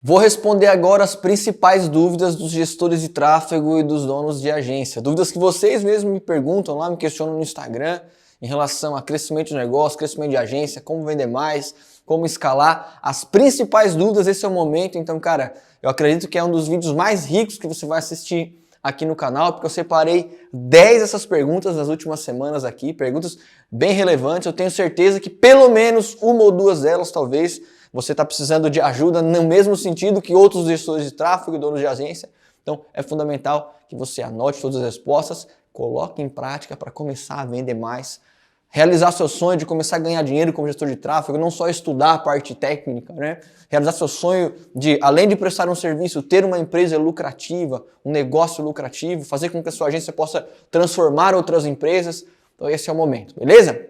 Vou responder agora as principais dúvidas dos gestores de tráfego e dos donos de agência. Dúvidas que vocês mesmos me perguntam lá, me questionam no Instagram em relação a crescimento de negócio, crescimento de agência, como vender mais, como escalar. As principais dúvidas, esse é o momento. Então, cara, eu acredito que é um dos vídeos mais ricos que você vai assistir aqui no canal, porque eu separei 10 dessas perguntas nas últimas semanas aqui, perguntas bem relevantes. Eu tenho certeza que pelo menos uma ou duas delas, talvez, você está precisando de ajuda no mesmo sentido que outros gestores de tráfego e donos de agência. Então é fundamental que você anote todas as respostas, coloque em prática para começar a vender mais, realizar seu sonho de começar a ganhar dinheiro como gestor de tráfego, não só estudar a parte técnica, né? Realizar seu sonho de, além de prestar um serviço, ter uma empresa lucrativa, um negócio lucrativo, fazer com que a sua agência possa transformar outras empresas. Então esse é o momento, beleza?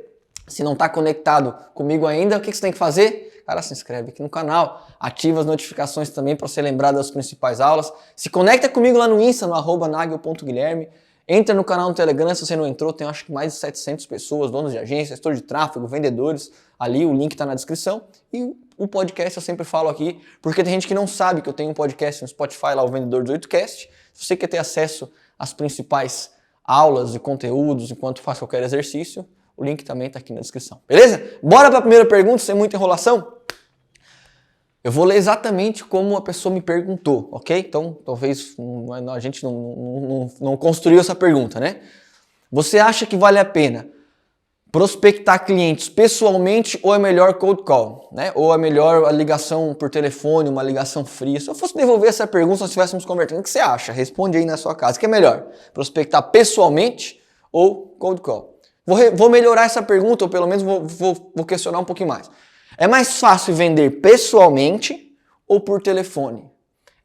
Se não está conectado comigo ainda, o que você tem que fazer? Cara, se inscreve aqui no canal, ativa as notificações também para ser lembrado das principais aulas. Se conecta comigo lá no Insta, no @nagel.guilherme. Entra no canal no Telegram, se você não entrou, tem acho que mais de 700 pessoas, donos de agência, gestor de tráfego, vendedores. Ali o link está na descrição. E o podcast eu sempre falo aqui, porque tem gente que não sabe que eu tenho um podcast no Spotify, lá o Vendedor 18cast. Se você quer ter acesso às principais aulas e conteúdos enquanto faz qualquer exercício, o link também está aqui na descrição. Beleza? Bora para a primeira pergunta, sem muita enrolação? Eu vou ler exatamente como a pessoa me perguntou, ok? Então, talvez a gente não construiu essa pergunta, né? Você acha que vale a pena prospectar clientes pessoalmente ou é melhor cold call, né? Ou é melhor a ligação por telefone, uma ligação fria? Se eu fosse devolver essa pergunta, se nós estivéssemos conversando, o que você acha? Responde aí na sua casa. O que é melhor? Prospectar pessoalmente ou cold call? Vou melhorar essa pergunta, ou pelo menos vou questionar um pouquinho mais. É mais fácil vender pessoalmente ou por telefone?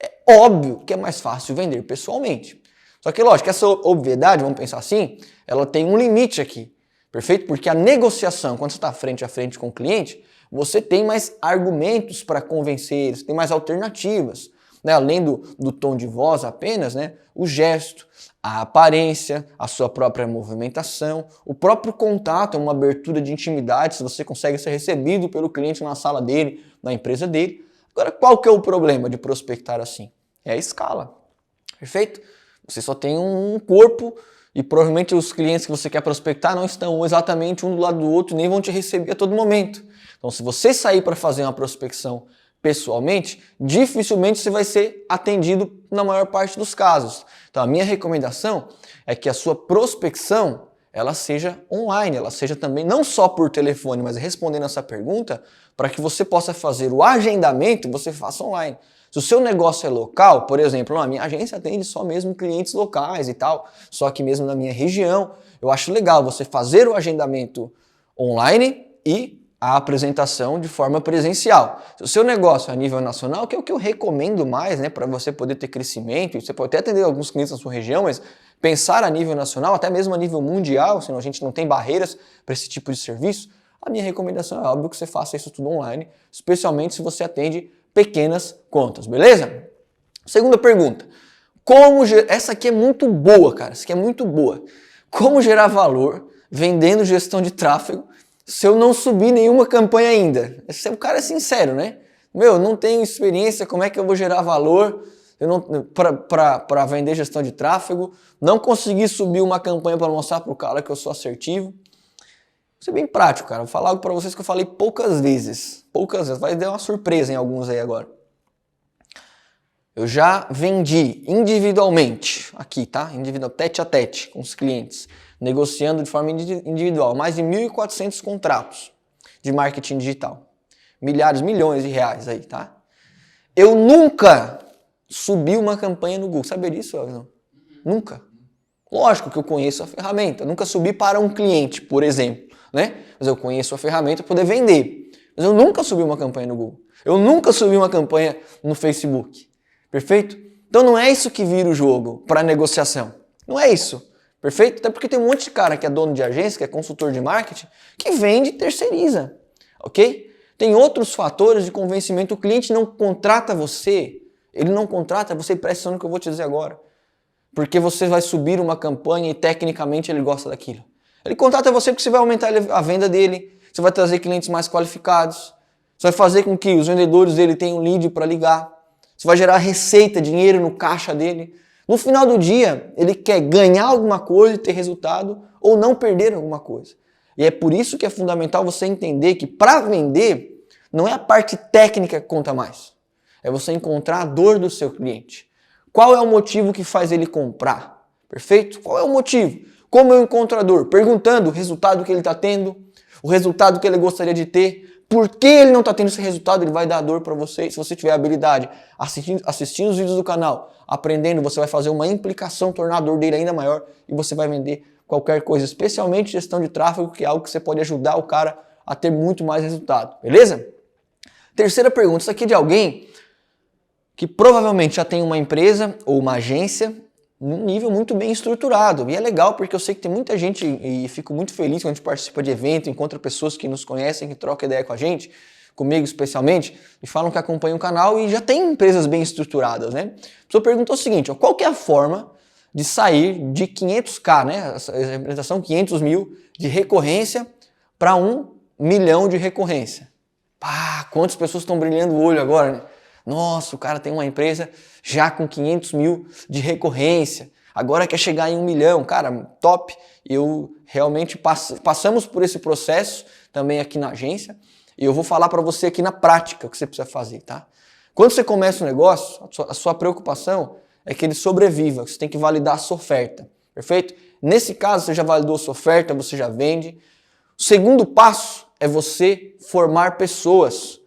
É óbvio que é mais fácil vender pessoalmente. Só que, lógico, essa obviedade, vamos pensar assim, ela tem um limite aqui, perfeito? Porque a negociação, quando você está frente a frente com o cliente, você tem mais argumentos para convencer, você tem mais alternativas. Né? Além do tom de voz apenas, né? O gesto, a aparência, a sua própria movimentação, o próprio contato, uma abertura de intimidade, se você consegue ser recebido pelo cliente na sala dele, na empresa dele. Agora, qual que é o problema de prospectar assim? É a escala, perfeito? Você só tem um corpo e provavelmente os clientes que você quer prospectar não estão exatamente um do lado do outro, nem vão te receber a todo momento. Então, se você sair para fazer uma prospecção pessoalmente, dificilmente você vai ser atendido na maior parte dos casos. Então a minha recomendação é que a sua prospecção ela seja online, ela seja também não só por telefone, mas respondendo essa pergunta, para que você possa fazer o agendamento, você faça online. Se o seu negócio é local, por exemplo, a minha agência atende só mesmo clientes locais e tal, só que mesmo na minha região, eu acho legal você fazer o agendamento online e a apresentação de forma presencial. Se o seu negócio é a nível nacional, que é o que eu recomendo mais, né, para você poder ter crescimento, você pode até atender alguns clientes na sua região, mas pensar a nível nacional, até mesmo a nível mundial, senão a gente não tem barreiras para esse tipo de serviço, a minha recomendação é óbvio que você faça isso tudo online, especialmente se você atende pequenas contas, beleza? Segunda pergunta. Essa aqui é muito boa, cara, essa aqui é muito boa. Como gerar valor vendendo gestão de tráfego se eu não subir nenhuma campanha ainda? O cara é sincero, né? Eu não tenho experiência, como é que eu vou gerar valor para vender gestão de tráfego? Não consegui subir uma campanha para mostrar para o cara que eu sou assertivo. Vou ser bem prático, cara. Vou falar algo para vocês que eu falei poucas vezes. Poucas vezes. Vai dar uma surpresa em alguns aí agora. Eu já vendi individualmente, aqui, tá? Individual, tete a tete com os clientes, negociando de forma individual, mais de 1.400 contratos de marketing digital. Milhões de reais aí, tá? Eu nunca subi uma campanha no Google. Sabia disso, Everton? Nunca. Lógico que eu conheço a ferramenta. Eu nunca subi para um cliente, por exemplo, né? Mas eu conheço a ferramenta para poder vender. Mas eu nunca subi uma campanha no Google. Eu nunca subi uma campanha no Facebook. Perfeito? Então não é isso que vira o jogo para negociação. Não é isso. Perfeito? Até porque tem um monte de cara que é dono de agência, que é consultor de marketing, que vende e terceiriza. Ok? Tem outros fatores de convencimento. O cliente não contrata você. Ele não contrata você, presta atenção no que eu vou te dizer agora. Porque você vai subir uma campanha e tecnicamente ele gosta daquilo. Ele contrata você porque você vai aumentar a venda dele, você vai trazer clientes mais qualificados, você vai fazer com que os vendedores dele tenham lead para ligar. Isso vai gerar receita, dinheiro no caixa dele. No final do dia, ele quer ganhar alguma coisa e ter resultado ou não perder alguma coisa. E é por isso que é fundamental você entender que para vender, não é a parte técnica que conta mais. É você encontrar a dor do seu cliente. Qual é o motivo que faz ele comprar? Perfeito? Qual é o motivo? Como eu encontro a dor? Perguntando o resultado que ele está tendo, o resultado que ele gostaria de ter. Por que ele não está tendo esse resultado? Ele vai dar dor para você. Se você tiver habilidade assistindo os vídeos do canal, aprendendo, você vai fazer uma implicação, tornar a dor dele ainda maior e você vai vender qualquer coisa, especialmente gestão de tráfego, que é algo que você pode ajudar o cara a ter muito mais resultado. Beleza? Terceira pergunta. Isso aqui é de alguém que provavelmente já tem uma empresa ou uma agência num nível muito bem estruturado. E é legal porque eu sei que tem muita gente e fico muito feliz quando a gente participa de evento, encontra pessoas que nos conhecem, que trocam ideia com a gente, comigo especialmente, e falam que acompanham o canal e já tem empresas bem estruturadas, né? A pessoa perguntou o seguinte, ó, qual que é a forma de sair de 500k, né? A representação 500 mil de recorrência para 1 milhão de recorrência. Pá, quantas pessoas estão brilhando o olho agora, né? Nossa, o cara tem uma empresa já com 500 mil de recorrência, agora quer chegar em 1 milhão. Cara, top. Eu realmente passamos por esse processo também aqui na agência e eu vou falar para você aqui na prática o que você precisa fazer, tá? Quando você começa um negócio, a sua preocupação é que ele sobreviva, você tem que validar a sua oferta, perfeito? Nesse caso, você já validou a sua oferta, você já vende. O segundo passo é você formar pessoas,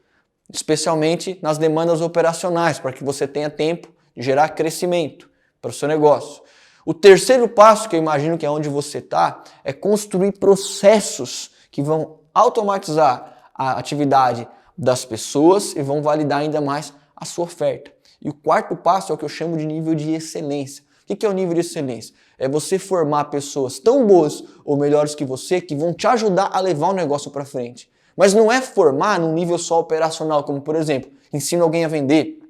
especialmente nas demandas operacionais, para que você tenha tempo de gerar crescimento para o seu negócio. O terceiro passo, que eu imagino que é onde você está, é construir processos que vão automatizar a atividade das pessoas e vão validar ainda mais a sua oferta. E o quarto passo é o que eu chamo de nível de excelência. O que é o nível de excelência? É você formar pessoas tão boas ou melhores que você que vão te ajudar a levar o negócio para frente. Mas não é formar num nível só operacional, como por exemplo, ensina alguém a vender,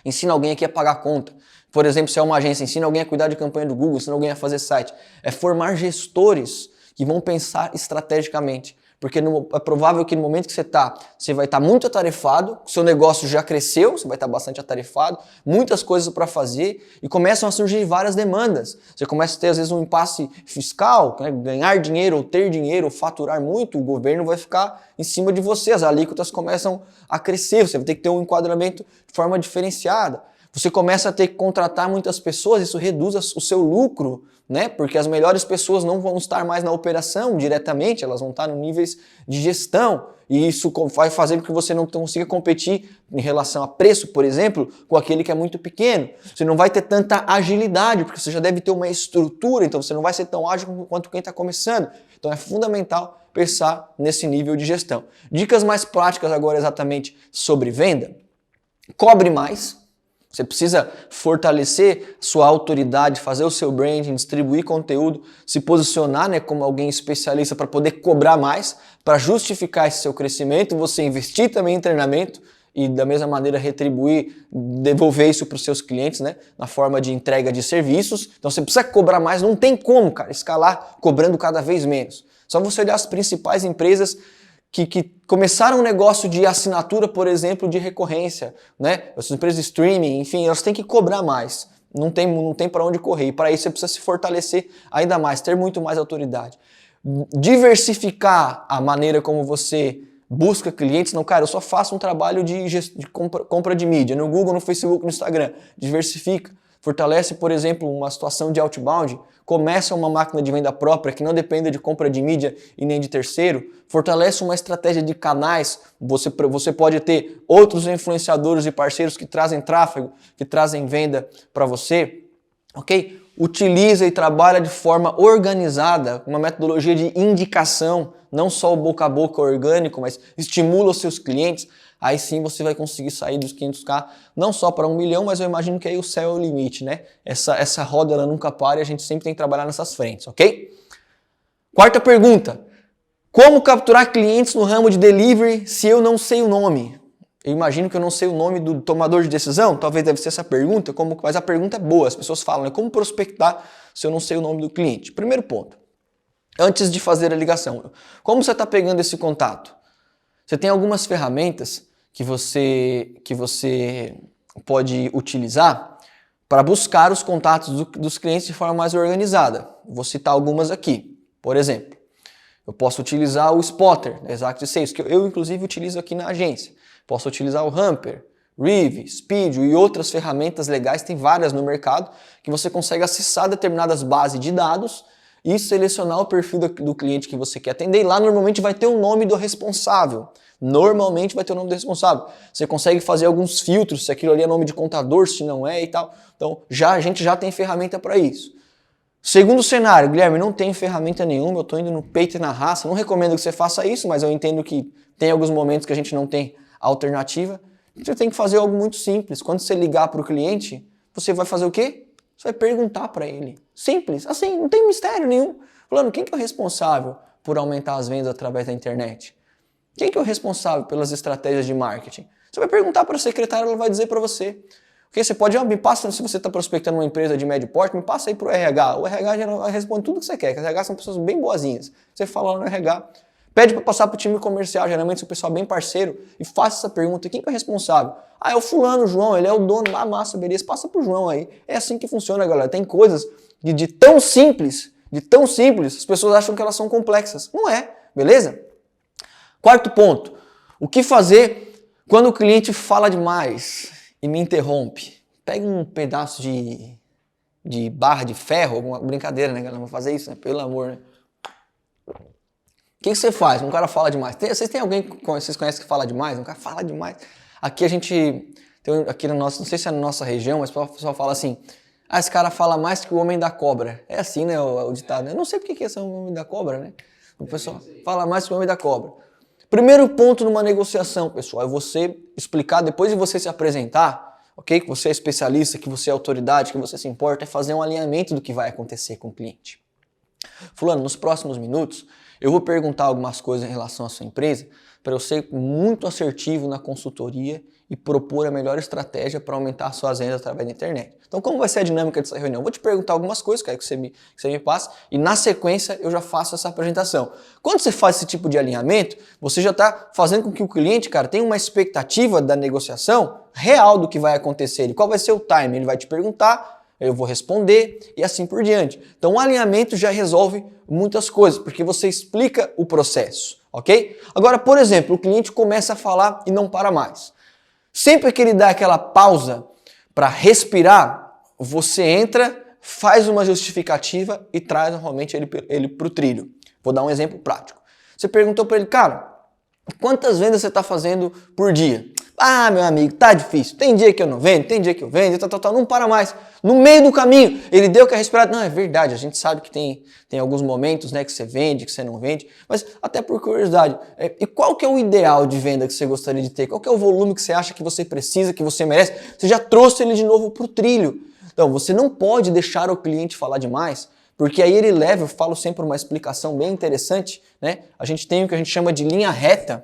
ensina alguém aqui a pagar a conta. Por exemplo, se é uma agência, ensina alguém a cuidar de campanha do Google, ensina alguém a fazer site. É formar gestores que vão pensar estrategicamente. Porque é provável que no momento que você vai estar muito atarefado, seu negócio já cresceu, você vai estar bastante atarefado, muitas coisas para fazer e começam a surgir várias demandas. Você começa a ter às vezes um impasse fiscal, né? Ganhar dinheiro ou ter dinheiro ou faturar muito, o governo vai ficar em cima de você, as alíquotas começam a crescer, você vai ter que ter um enquadramento de forma diferenciada. Você começa a ter que contratar muitas pessoas, isso reduz o seu lucro, né? Porque as melhores pessoas não vão estar mais na operação diretamente, elas vão estar no níveis de gestão. E isso vai fazer com que você não consiga competir em relação a preço, por exemplo, com aquele que é muito pequeno. Você não vai ter tanta agilidade, porque você já deve ter uma estrutura, então você não vai ser tão ágil quanto quem está começando. Então é fundamental pensar nesse nível de gestão. Dicas mais práticas agora exatamente sobre venda. Cobre mais. Você precisa fortalecer sua autoridade, fazer o seu branding, distribuir conteúdo, se posicionar, né, como alguém especialista para poder cobrar mais, para justificar esse seu crescimento, você investir também em treinamento e da mesma maneira retribuir, devolver isso para os seus clientes, né, na forma de entrega de serviços. Então você precisa cobrar mais, não tem como, cara, escalar cobrando cada vez menos. Só você olhar as principais empresas que começaram um negócio de assinatura, por exemplo, de recorrência, né? Essas empresas de streaming, enfim, elas têm que cobrar mais. Não tem para onde correr. E para isso você precisa se fortalecer ainda mais, ter muito mais autoridade. Diversificar a maneira como você busca clientes. Não, cara, eu só faço um trabalho de compra de mídia no Google, no Facebook, no Instagram. Diversifica. Fortalece, por exemplo, uma situação de outbound, começa uma máquina de venda própria que não dependa de compra de mídia e nem de terceiro, fortalece uma estratégia de canais, você pode ter outros influenciadores e parceiros que trazem tráfego, que trazem venda para você, ok? Utiliza e trabalha de forma organizada, uma metodologia de indicação, não só o boca a boca orgânico, mas estimula os seus clientes. Aí sim você vai conseguir sair dos 500k, não só para 1 milhão, mas eu imagino que aí o céu é o limite, né? Essa roda ela nunca para e a gente sempre tem que trabalhar nessas frentes, ok? Quarta pergunta. Como capturar clientes no ramo de delivery se eu não sei o nome? Eu imagino que eu não sei o nome do tomador de decisão, talvez deve ser essa pergunta, mas a pergunta é boa, as pessoas falam, né? Como prospectar se eu não sei o nome do cliente? Primeiro ponto, antes de fazer a ligação, como você está pegando esse contato? Você tem algumas ferramentas que você pode utilizar para buscar os contatos dos clientes de forma mais organizada. Vou citar algumas aqui. Por exemplo, eu posso utilizar o Spotter, Exact Sales, que eu inclusive utilizo aqui na agência. Posso utilizar o Hamper, Rive, Speedio e outras ferramentas legais, tem várias no mercado, que você consegue acessar determinadas bases de dados e selecionar o perfil do cliente que você quer atender. E lá normalmente vai ter o nome do responsável. Normalmente vai ter o nome do responsável. Você consegue fazer alguns filtros, se aquilo ali é nome de contador, se não é e tal. Então a gente já tem ferramenta para isso. Segundo cenário, Guilherme, não tem ferramenta nenhuma, eu estou indo no peito e na raça. Não recomendo que você faça isso, mas eu entendo que tem alguns momentos que a gente não tem alternativa. Você tem que fazer algo muito simples. Quando você ligar para o cliente, você vai fazer o quê? Você vai perguntar para ele. Simples, assim, não tem mistério nenhum. Falando, quem que é o responsável por aumentar as vendas através da internet? Quem que é o responsável pelas estratégias de marketing? Você vai perguntar para a secretária, ela vai dizer para você. Porque você pode, me passa, se você está prospectando uma empresa de médio porte, me passa aí para o RH. O RH já responde tudo que você quer, que os RH são pessoas bem boazinhas. Você fala lá no RH, pede para passar para o time comercial, geralmente é um pessoal bem parceiro, e faça essa pergunta, quem que é o responsável? Ah, é o fulano, o João, ele é o dono da massa, beleza, passa para o João aí. É assim que funciona, galera. Tem coisas de tão simples, as pessoas acham que elas são complexas. Não é, beleza? Quarto ponto, o que fazer quando o cliente fala demais e me interrompe? Pega um pedaço de barra de ferro, alguma brincadeira, né, galera? Vou fazer isso, né? Pelo amor, né? O que você faz? Um cara fala demais. Vocês têm alguém que vocês conhecem que fala demais? Um cara fala demais. Aqui a gente, aqui no nosso, não sei se é na nossa região, mas o pessoal fala assim, ah, esse cara fala mais que o homem da cobra. É assim, né, o ditado. Né? Eu não sei porque que é esse homem da cobra, né? O pessoal fala mais que o homem da cobra. Primeiro ponto numa negociação, pessoal, é você explicar, depois de você se apresentar, ok? Que você é especialista, que você é autoridade, que você se importa, é fazer um alinhamento do que vai acontecer com o cliente. Fulano, nos próximos minutos, eu vou perguntar algumas coisas em relação à sua empresa para eu ser muito assertivo na consultoria e propor a melhor estratégia para aumentar suas vendas através da internet. Então, como vai ser a dinâmica dessa reunião? Eu vou te perguntar algumas coisas, quero que você me passe, e na sequência eu já faço essa apresentação. Quando você faz esse tipo de alinhamento, você já está fazendo com que o cliente, cara, tenha uma expectativa da negociação real do que vai acontecer e qual vai ser o time. Ele vai te perguntar, eu vou responder e assim por diante. Então, o alinhamento já resolve muitas coisas, porque você explica o processo, ok? Agora, por exemplo, o cliente começa a falar e não para mais. Sempre que ele dá aquela pausa para respirar, você entra, faz uma justificativa e traz normalmente ele para o trilho. Vou dar um exemplo prático. Você perguntou para ele, cara, quantas vendas você está fazendo por dia? Ah, meu amigo, tá difícil. Tem dia que eu não vendo, tem dia que eu vendo, não para mais. No meio do caminho, ele deu que a respirada. Não, é verdade, a gente sabe que tem alguns momentos, né, que você vende, que você não vende, mas até por curiosidade, e qual que é o ideal de venda que você gostaria de ter? Qual que é o volume que você acha que você precisa, que você merece? Você já trouxe ele de novo pro trilho. Então, você não pode deixar o cliente falar demais, porque aí ele leva, eu falo sempre uma explicação bem interessante, né? A gente tem o que a gente chama de linha reta,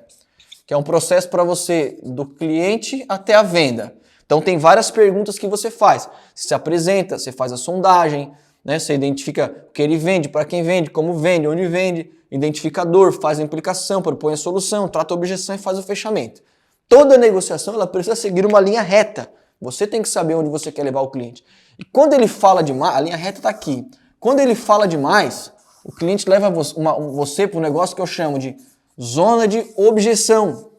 que é um processo para você, do cliente até a venda. Então tem várias perguntas que você faz. Você se apresenta, você faz a sondagem, né? Você identifica o que ele vende, para quem vende, como vende, onde vende, identifica a dor, faz a implicação, propõe a solução, trata a objeção e faz o fechamento. Toda negociação ela precisa seguir uma linha reta. Você tem que saber onde você quer levar o cliente. E quando ele fala demais, a linha reta está aqui. Quando ele fala demais, o cliente leva você para um negócio que eu chamo de zona de objeção.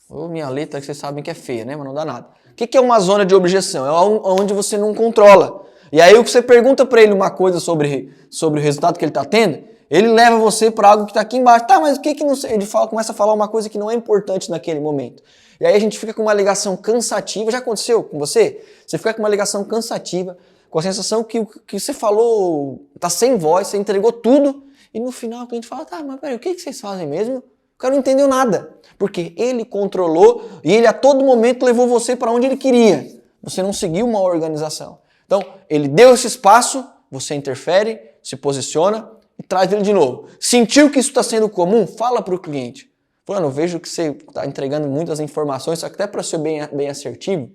Minha letra que vocês sabem que é feia, né? Mas não dá nada. O que é uma zona de objeção? É onde você não controla. E aí o que você pergunta para ele uma coisa sobre o resultado que ele está tendo, ele leva você para algo que está aqui embaixo. Tá, mas o que não sei? Ele começa a falar uma coisa que não é importante naquele momento. E aí a gente fica com uma ligação cansativa. Já aconteceu com você? Você fica com uma ligação cansativa, com a sensação que o que você falou está sem voz, você entregou tudo, e no final o cliente fala, tá, mas peraí, o que vocês fazem mesmo? O cara não entendeu nada, porque ele controlou e ele a todo momento levou você para onde ele queria. Você não seguiu uma organização. Então, ele deu esse espaço, você interfere, se posiciona e traz ele de novo. Sentiu que isso está sendo comum? Fala para o cliente. Fulano, eu vejo que você está entregando muitas informações, só que até para ser bem assertivo,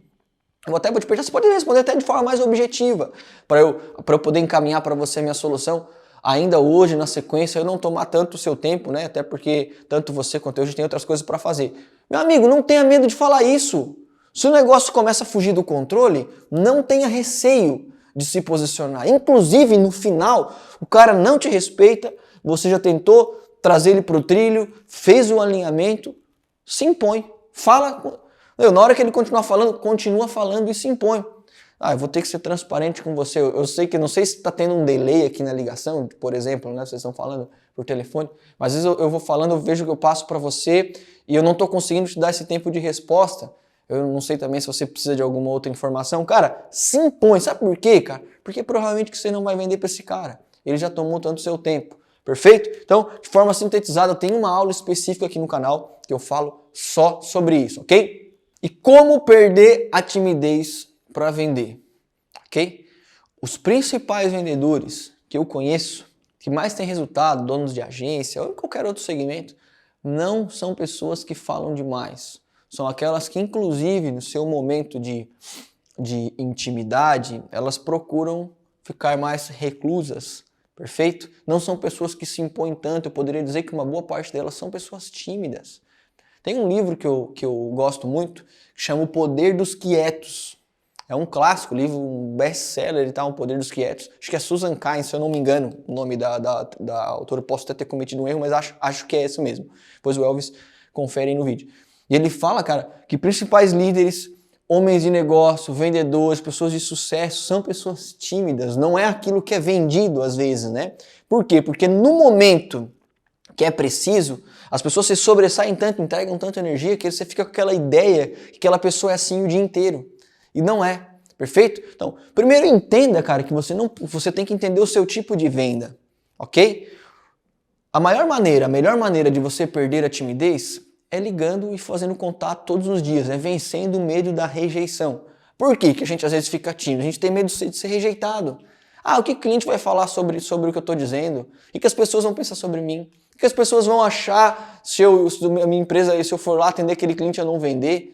eu até vou te perguntar, você pode responder até de forma mais objetiva, para eu poder encaminhar para você a minha solução. Ainda hoje, na sequência, eu não tomar tanto o seu tempo, né? Até porque tanto você quanto eu, a gente tem outras coisas para fazer. Meu amigo, não tenha medo de falar isso. Se o negócio começa a fugir do controle, não tenha receio de se posicionar. Inclusive, no final, o cara não te respeita, você já tentou trazer ele para o trilho, fez o alinhamento, se impõe. Fala. Na hora que ele continuar falando, continua falando e se impõe. Eu vou ter que ser transparente com você. Eu sei que, não sei se está tendo um delay aqui na ligação, por exemplo, né? Vocês estão falando por telefone, mas às vezes eu vou falando, eu vejo que eu passo para você e eu não estou conseguindo te dar esse tempo de resposta. Eu não sei também se você precisa de alguma outra informação. Cara, se impõe. Sabe por quê, cara? Porque provavelmente que você não vai vender para esse cara. Ele já tomou tanto seu tempo. Perfeito? Então, de forma sintetizada, tem uma aula específica aqui no canal que eu falo só sobre isso, ok? E como perder a timidez para vender, ok? Os principais vendedores que eu conheço, que mais têm resultado, donos de agência ou em qualquer outro segmento, não são pessoas que falam demais. São aquelas que, inclusive, no seu momento de intimidade, elas procuram ficar mais reclusas, perfeito? Não são pessoas que se impõem tanto, eu poderia dizer que uma boa parte delas são pessoas tímidas. Tem um livro que eu gosto muito, que chama O Poder dos Quietos. É um clássico, livro, um best-seller, O Poder dos Quietos. Acho que é Susan Cain, se eu não me engano, o nome da autora. Posso até ter cometido um erro, mas acho que é esse mesmo. Depois o Elvis confere aí no vídeo. E ele fala, cara, que principais líderes, homens de negócio, vendedores, pessoas de sucesso, são pessoas tímidas. Não é aquilo que é vendido às vezes, né? Por quê? Porque no momento que é preciso, as pessoas se sobressaem tanto, entregam tanta energia, que você fica com aquela ideia que aquela pessoa é assim o dia inteiro. E não é. Perfeito? Então, primeiro entenda, cara, que você tem que entender o seu tipo de venda. Ok? A melhor maneira de você perder a timidez é ligando e fazendo contato todos os dias, é vencendo o medo da rejeição. Por que a gente às vezes fica tímido? A gente tem medo de ser rejeitado. O que o cliente vai falar sobre o que eu estou dizendo? O que as pessoas vão pensar sobre mim? O que as pessoas vão achar se a minha empresa, se eu for lá atender aquele cliente e eu não vender?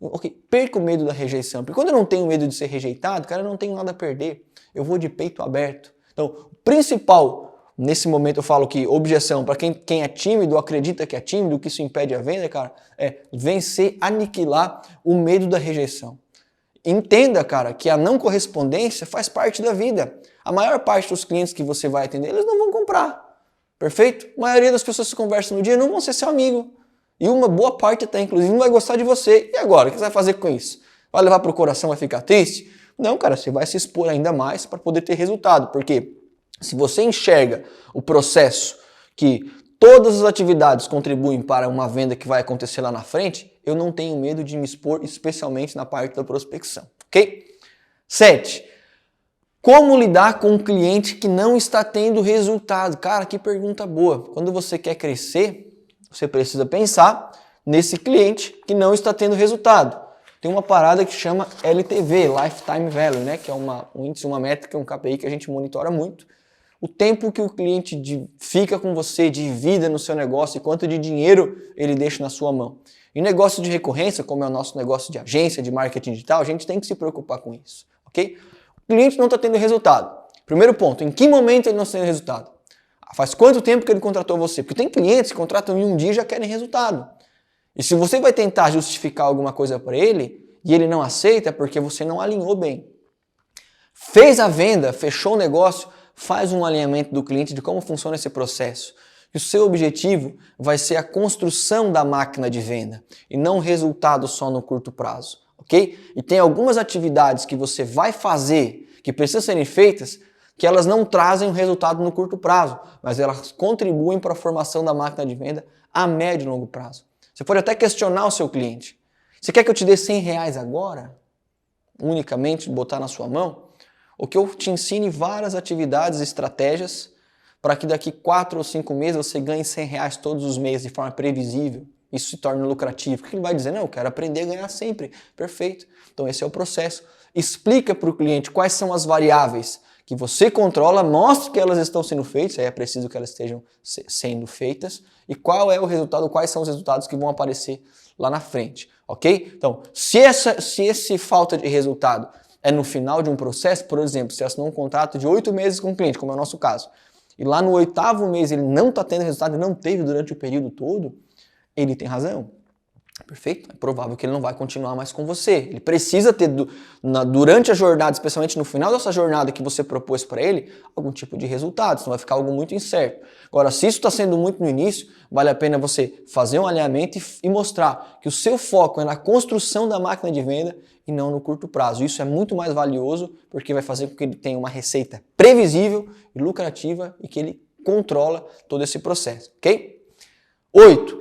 Ok, perca o medo da rejeição. Porque quando eu não tenho medo de ser rejeitado, cara, eu não tenho nada a perder. Eu vou de peito aberto. Então, o principal, nesse momento eu falo que objeção, para quem é tímido, acredita que é tímido, o que isso impede a venda, cara, é vencer, aniquilar o medo da rejeição. Entenda, cara, que a não correspondência faz parte da vida. A maior parte dos clientes que você vai atender, eles não vão comprar. Perfeito? A maioria das pessoas que conversam no dia não vão ser seu amigo. E uma boa parte até, inclusive, não vai gostar de você. E agora? O que você vai fazer com isso? Vai levar para o coração, vai ficar triste? Não, cara, você vai se expor ainda mais para poder ter resultado. Porque se você enxerga o processo que todas as atividades contribuem para uma venda que vai acontecer lá na frente, eu não tenho medo de me expor, especialmente na parte da prospecção. Ok? 7. Como lidar com um cliente que não está tendo resultado? Cara, que pergunta boa. Quando você quer crescer, você precisa pensar nesse cliente que não está tendo resultado. Tem uma parada que chama LTV, Lifetime Value, né? Que é um índice, uma métrica, um KPI que a gente monitora muito. O tempo que o cliente fica com você de vida no seu negócio e quanto de dinheiro ele deixa na sua mão. Em negócio de recorrência, como é o nosso negócio de agência, de marketing digital, a gente tem que se preocupar com isso, ok? O cliente não está tendo resultado. Primeiro ponto, em que momento ele não está tendo resultado? Faz quanto tempo que ele contratou você? Porque tem clientes que contratam em um dia e já querem resultado. E se você vai tentar justificar alguma coisa para ele e ele não aceita, é porque você não alinhou bem. Fez a venda, fechou o negócio, faz um alinhamento do cliente de como funciona esse processo. E o seu objetivo vai ser a construção da máquina de venda e não o resultado só no curto prazo, ok? E tem algumas atividades que você vai fazer, que precisam serem feitas, que elas não trazem um resultado no curto prazo, mas elas contribuem para a formação da máquina de venda a médio e longo prazo. Você pode até questionar o seu cliente. Você quer que eu te dê R$100 agora? Unicamente botar na sua mão? Ou que eu te ensine várias atividades e estratégias para que daqui 4 ou 5 meses você ganhe R$100 todos os meses de forma previsível. Isso se torna lucrativo. O que ele vai dizer? Não, eu quero aprender a ganhar sempre. Perfeito. Então esse é o processo. Explica para o cliente quais são as variáveis que você controla, mostre que elas estão sendo feitas, aí é preciso que elas estejam sendo feitas, e qual é o resultado, quais são os resultados que vão aparecer lá na frente, ok? Então, se esse falta de resultado é no final de um processo, por exemplo, você assinou um contrato de 8 meses com o cliente, como é o nosso caso, e lá no 8º mês ele não está tendo resultado, não teve durante o período todo, ele tem razão. Perfeito? É provável que ele não vai continuar mais com você. Ele precisa ter, durante a jornada, especialmente no final dessa jornada que você propôs para ele, algum tipo de resultado, senão vai ficar algo muito incerto. Agora, se isso está sendo muito no início, vale a pena você fazer um alinhamento e mostrar que o seu foco é na construção da máquina de venda e não no curto prazo. Isso é muito mais valioso porque vai fazer com que ele tenha uma receita previsível e lucrativa e que ele controla todo esse processo, ok? 8.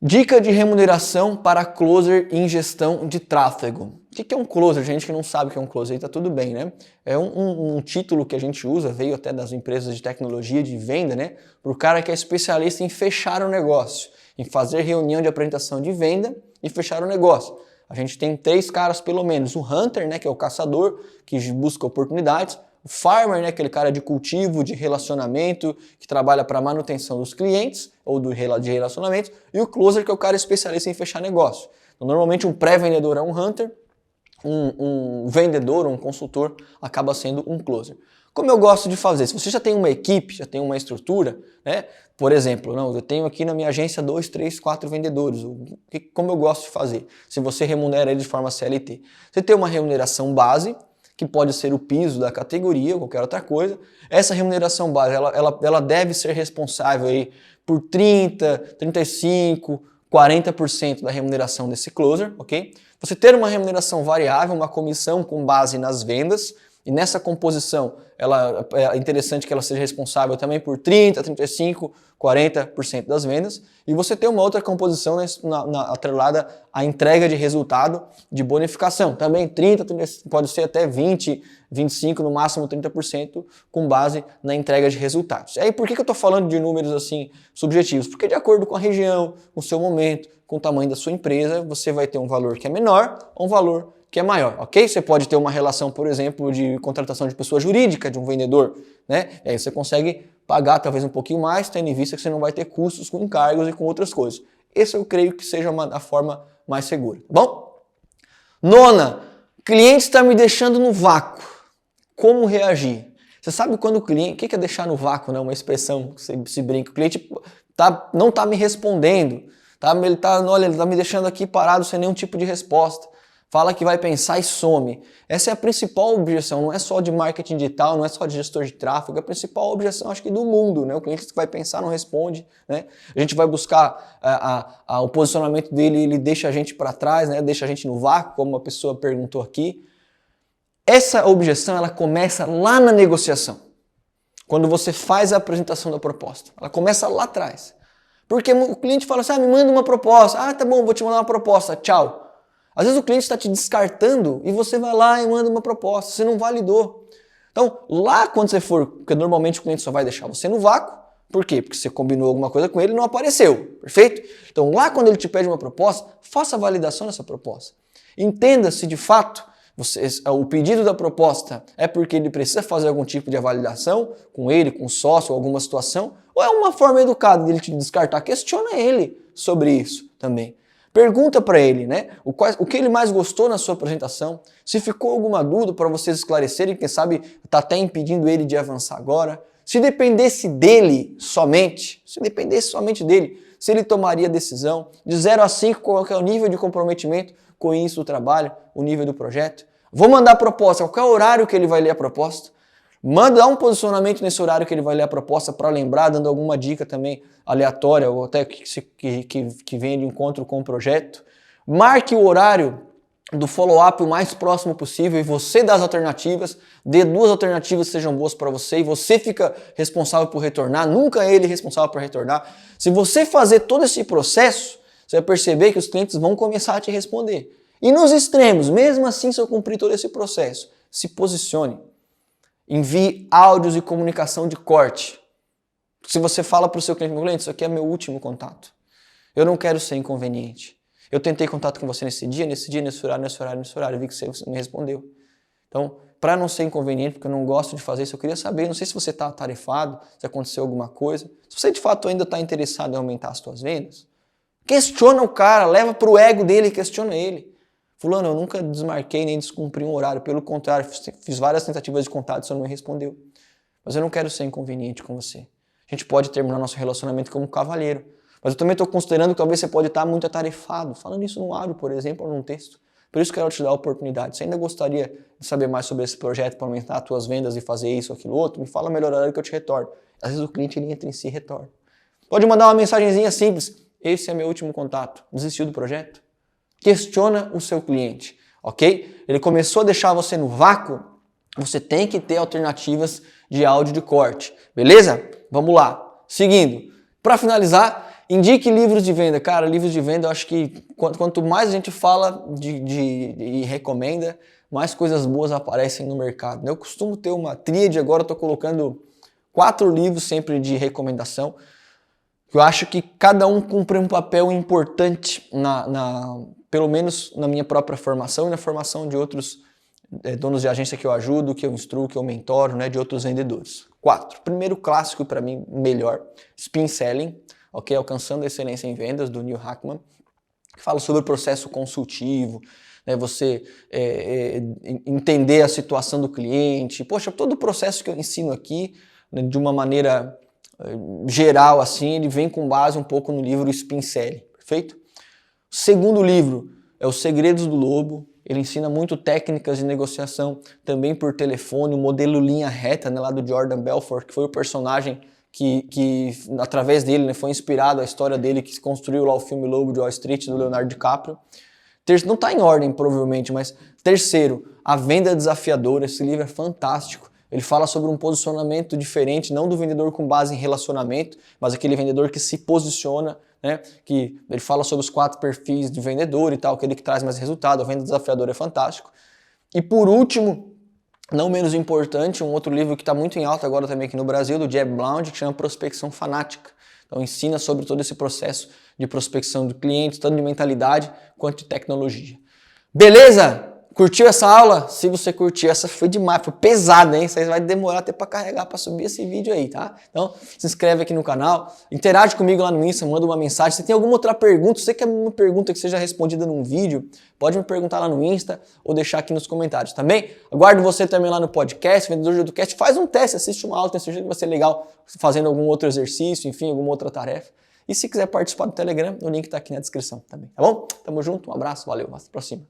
Dica de remuneração para closer em gestão de tráfego. O que é um closer? Gente que não sabe o que é um closer, aí tá tudo bem, né? É um título que a gente usa, veio até das empresas de tecnologia de venda, né? Para o cara que é especialista em fechar o negócio, em fazer reunião de apresentação de venda e fechar o negócio. A gente tem 3 caras pelo menos. O hunter, né, que é o caçador, que busca oportunidades. O farmer, né, aquele cara de cultivo, de relacionamento, que trabalha para manutenção dos clientes ou de relacionamentos. E o closer, que é o cara especialista em fechar negócio. Então, normalmente um pré-vendedor é um hunter, um vendedor ou um consultor acaba sendo um closer. Como eu gosto de fazer? Se você já tem uma equipe, já tem uma estrutura, né? Por exemplo, eu tenho aqui na minha agência 2, 3, 4 vendedores. Como eu gosto de fazer? Se você remunera ele de forma CLT. Você tem uma remuneração base, que pode ser o piso da categoria ou qualquer outra coisa. Essa remuneração base, ela deve ser responsável aí por 30%, 35%, 40% da remuneração desse closer, ok? Você ter uma remuneração variável, uma comissão com base nas vendas, e nessa composição é interessante que ela seja responsável também por 30%, 35%, 40% das vendas, e você tem uma outra composição atrelada à entrega de resultado de bonificação, também 30%, pode ser até 20%, 25%, no máximo 30%, com base na entrega de resultados. E aí por que eu estou falando de números assim subjetivos? Porque de acordo com a região, com o seu momento, com o tamanho da sua empresa, você vai ter um valor que é menor ou um valor que é maior, ok? Você pode ter uma relação, por exemplo, de contratação de pessoa jurídica, de um vendedor, né? E aí você consegue pagar talvez um pouquinho mais, tendo em vista que você não vai ter custos com encargos e com outras coisas. Esse eu creio que seja a forma mais segura, tá bom? 9, cliente está me deixando no vácuo. Como reagir? Você sabe quando o cliente... O que é deixar no vácuo, né? Uma expressão que se brinca. O cliente não está me respondendo. Ele está me deixando aqui parado sem nenhum tipo de resposta. Fala que vai pensar e some. Essa é a principal objeção, não é só de marketing digital, não é só de gestor de tráfego, é a principal objeção, acho que do mundo, né? O cliente que vai pensar não responde, né? A gente vai buscar o posicionamento dele, ele deixa a gente para trás, né? Deixa a gente no vácuo, como uma pessoa perguntou aqui. Essa objeção, ela começa lá na negociação, quando você faz a apresentação da proposta. Ela começa lá atrás. Porque o cliente fala assim, me manda uma proposta. Tá bom, vou te mandar uma proposta, tchau. Às vezes o cliente está te descartando e você vai lá e manda uma proposta, você não validou. Então, lá quando você for, porque normalmente o cliente só vai deixar você no vácuo, por quê? Porque você combinou alguma coisa com ele e não apareceu, perfeito? Então, lá quando ele te pede uma proposta, faça a validação dessa proposta. Entenda se de fato o pedido da proposta é porque ele precisa fazer algum tipo de validação com ele, com o sócio, alguma situação, ou é uma forma educada dele te descartar. Questiona ele sobre isso também. Pergunta para ele, né, o que ele mais gostou na sua apresentação, se ficou alguma dúvida para vocês esclarecerem, quem sabe está até impedindo ele de avançar agora. Se dependesse dele somente, se ele tomaria a decisão, de 0 a 5, qual é o nível de comprometimento com isso do trabalho, o nível do projeto. Vou mandar a proposta, qual é o horário que ele vai ler a proposta? Dá um posicionamento nesse horário que ele vai ler a proposta para lembrar, dando alguma dica também aleatória ou até que venha de encontro com o projeto. Marque o horário do follow-up o mais próximo possível e você dá as alternativas, dê 2 alternativas que sejam boas para você e você fica responsável por retornar, nunca ele responsável por retornar. Se você fazer todo esse processo, você vai perceber que os clientes vão começar a te responder. E nos extremos, mesmo assim, se eu cumprir todo esse processo, se posicione. Envie áudios e comunicação de corte. Se você fala para o seu cliente, meu cliente, isso aqui é meu último contato. Eu não quero ser inconveniente. Eu tentei contato com você nesse dia, nesse horário, eu vi que você me respondeu. Então, para não ser inconveniente, porque eu não gosto de fazer isso, eu queria saber, não sei se você está atarefado, se aconteceu alguma coisa. Se você de fato ainda está interessado em aumentar as suas vendas, questiona o cara, leva para o ego dele e questiona ele. Fulano, eu nunca desmarquei nem descumpri um horário, pelo contrário, fiz várias tentativas de contato e você não me respondeu. Mas eu não quero ser inconveniente com você. A gente pode terminar nosso relacionamento como cavalheiro. Mas eu também estou considerando que talvez você pode estar muito atarefado, falando isso num áudio, por exemplo, ou num texto. Por isso que eu quero te dar a oportunidade. Se ainda gostaria de saber mais sobre esse projeto para aumentar as tuas vendas e fazer isso, aquilo, outro, me fala melhor a hora que eu te retorno. Às vezes o cliente ele entra em si e retorna. Pode mandar uma mensagenzinha simples. Esse é meu último contato. Desistiu do projeto? Questiona o seu cliente, ok? Ele começou a deixar você no vácuo, você tem que ter alternativas de áudio de corte, beleza? Vamos lá. Seguindo. Para finalizar, indique livros de venda. Cara, livros de venda, eu acho que quanto mais a gente fala e recomenda, mais coisas boas aparecem no mercado. Eu costumo ter uma tríade, agora eu estou colocando 4 livros sempre de recomendação. Eu acho que cada um cumpre um papel importante, pelo menos na minha própria formação e na formação de outros donos de agência que eu ajudo, que eu instruo, que eu mentoro, né, de outros vendedores. 4. Primeiro clássico para mim, melhor, Spin Selling, ok? Alcançando a Excelência em Vendas, do Neil Hackman, que fala sobre o processo consultivo, né, você entender a situação do cliente. Poxa, todo o processo que eu ensino aqui, né, de uma maneira geral, assim, ele vem com base um pouco no livro Spin Selling, perfeito? O segundo livro é Os Segredos do Lobo. Ele ensina muito técnicas de negociação também por telefone, o modelo linha reta, né, lá do Jordan Belfort, que foi o personagem que através dele, né, foi inspirado a história dele, que se construiu lá o filme Lobo de Wall Street, do Leonardo DiCaprio. Não está em ordem, provavelmente, mas terceiro, A Venda Desafiadora. Esse livro é fantástico. Ele fala sobre um posicionamento diferente, não do vendedor com base em relacionamento, mas aquele vendedor que se posiciona, né? Que ele fala sobre os 4 perfis de vendedor e tal, aquele que traz mais resultado. A Venda Desafiadora é fantástico. E por último, não menos importante, um outro livro que está muito em alta agora também aqui no Brasil, do Jeb Blount, que chama Prospecção Fanática. Então ensina sobre todo esse processo de prospecção de clientes, tanto de mentalidade quanto de tecnologia. Beleza? Curtiu essa aula? Se você curtiu, essa foi demais, foi pesada, hein? Isso aí vai demorar até para carregar, para subir esse vídeo aí, tá? Então, se inscreve aqui no canal, interage comigo lá no Insta, manda uma mensagem. Se tem alguma outra pergunta, se você quer uma pergunta que seja respondida num vídeo, pode me perguntar lá no Insta ou deixar aqui nos comentários, tá bem? Aguardo você também lá no podcast, Vendedor de Educast. Faz um teste, assiste uma aula, tenho certeza que vai ser legal fazendo algum outro exercício, enfim, alguma outra tarefa. E se quiser participar do Telegram, o link tá aqui na descrição também, tá bom? Tamo junto, um abraço, valeu, até a próxima.